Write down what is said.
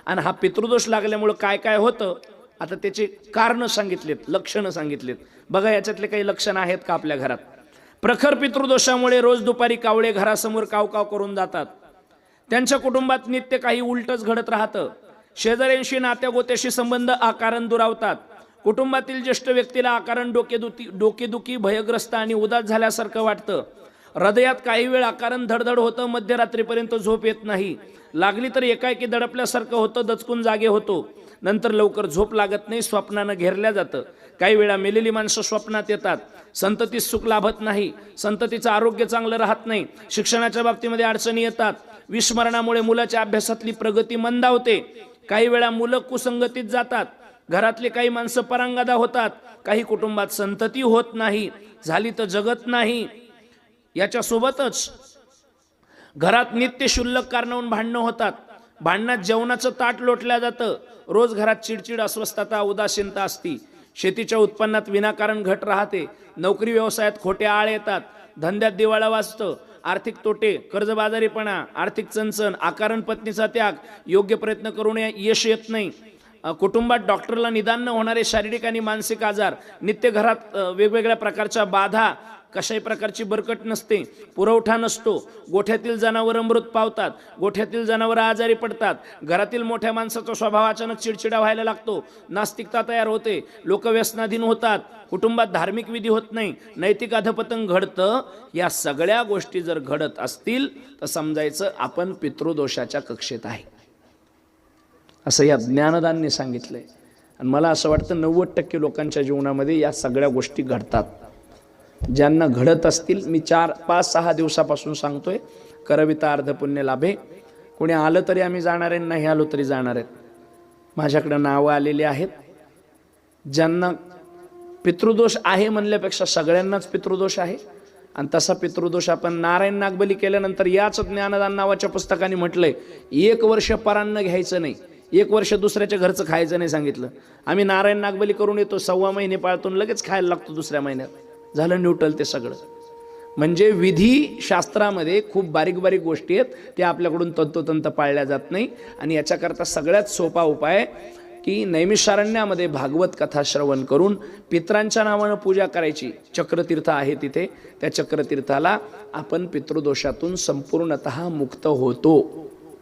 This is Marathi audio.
आणि हा पितृदोष लागल्यामुळे काय काय होतं आता त्याची कारणं सांगितलेत, लक्षणं सांगितलेत. बघा याच्यातले काही लक्षणं आहेत का आपल्या घरात. प्रखर पितृदोषामुळे रोज दुपारी कावळे घरासमोर कावकाव करून जातात. त्यांच्या कुटुंबात नित्य काही उलटच घडत राहतं. शेजाऱ्यांशी नात्यागोत्याशी संबंध आकारण दुरावतात. कुटुंबातील ज्येष्ठ व्यक्तीला आकारण डोकेदुखी भयग्रस्त आणि उदास झाल्यासारखं वाटतं. हृदयात काही वेळ आकारण धडधड होतं. मध्यरात्रीपर्यंत झोप येत नाही. लागली तर एकाएकी दडपल्यासारखं होतं. दचकून जागे होतो. नंतर लवकर झोप लागत नाही. स्वप्नानं घेरल्या जातं. काही वेळा मेलेली माणसं स्वप्नात येतात. संततीस सुख लाभत नाही. संततीचं आरोग्य चांगलं राहत नाही. शिक्षणाच्या बाबतीमध्ये अडचणी येतात. विस्मरणामुळे मुलाच्या अभ्यासातली प्रगती मंदावते. काही वेळा मुलं कुसंगतीत जातात. घरातले काही माणसं परांगदा होतात. काही कुटुंबात संतती होत नाही, झाली तर जगत नाही. याच्यासोबतच घरात नित्य शुल्लक कारणावरून भांडणं होतात. भांडणात जेवणाचं ताट लोटलं जातं. रोज घरात चिडचिड, अस्वस्थता, उदासीनता असती. शेतीच्या उत्पन्नात विनाकारण घट राहते. नोकरी व्यवसायात खोटे आळ येतात. धंद्यात दिवाळा वाजतं. आर्थिक तोटे, कर्जबाजारीपणा, आर्थिक चणचण, आकारण पत्नीचा त्याग, योग्य प्रयत्न करून यश येत नाही. कुटुंबात डॉक्टरला निदान न होणारे शारीरिक आणि मानसिक आजार, नित्य घरात वेगवेगळ्या प्रकारच्या बाधा, कशाही प्रकारची बरकट नसते, पुरवठा नसतो. गोठ्यातील जनावरं मृत पावतात. गोठ्यातील जनावरं आजारी पडतात. घरातील मोठ्या माणसाचा स्वभाव अचानक चिडचिडा व्हायला लागतो. नास्तिकता तयार होते. लोक व्यसनाधीन होतात. कुटुंबात धार्मिक विधी होत नाही. नैतिक अधपतन घडतं. या सगळ्या गोष्टी जर घडत असतील तर समजायचं आपण पितृदोषाच्या कक्षेत आहे, असं या ज्ञानदानने सांगितलंय. आणि मला असं वाटतं 90% लोकांच्या जीवनामध्ये या सगळ्या गोष्टी घडतात. ज्यांना घडत असतील, मी 4-5-6 दिवसापासून सांगतोय, करविता अर्ध पुण्य लाभे. कोणी आलं तरी आम्ही जाणार आहे, नाही आलो तरी जाणार आहेत. माझ्याकडे नावं आलेली आहेत. ज्यांना पितृदोष आहे म्हणल्यापेक्षा सगळ्यांनाच पितृदोष आहे. आणि तसा पितृदोष आपण नारायण नागबली केल्यानंतर याच ज्ञानदान नावाच्या पुस्तकाने म्हटलंय 1 वर्ष परान्न घ्यायचं नाही, 1 वर्ष दुसऱ्याच्या घरचं खायचं नाही सांगितलं. आम्ही नारायण नागबली करून येतो, 1.25 महिने पाळतो, लगेच खायला लागतो दुसऱ्या महिन्यात. झालं न्यूट्रल ते सगळं. म्हणजे विधी शास्त्रामध्ये खूप बारीक बारीक गोष्टी आहेत, त्या आपल्याकडून तंतोतंत पाळल्या जात नाही. आणि याच्याकरता सगळ्यात सोपा उपाय की नैमिषारण्यामध्ये भागवत कथा श्रवण करून पितरांच्या नावानं पूजा करायची. चक्रतीर्थ आहे तिथे, त्या चक्रतीर्थाला आपण पितृदोषातून संपूर्णतः मुक्त होतो.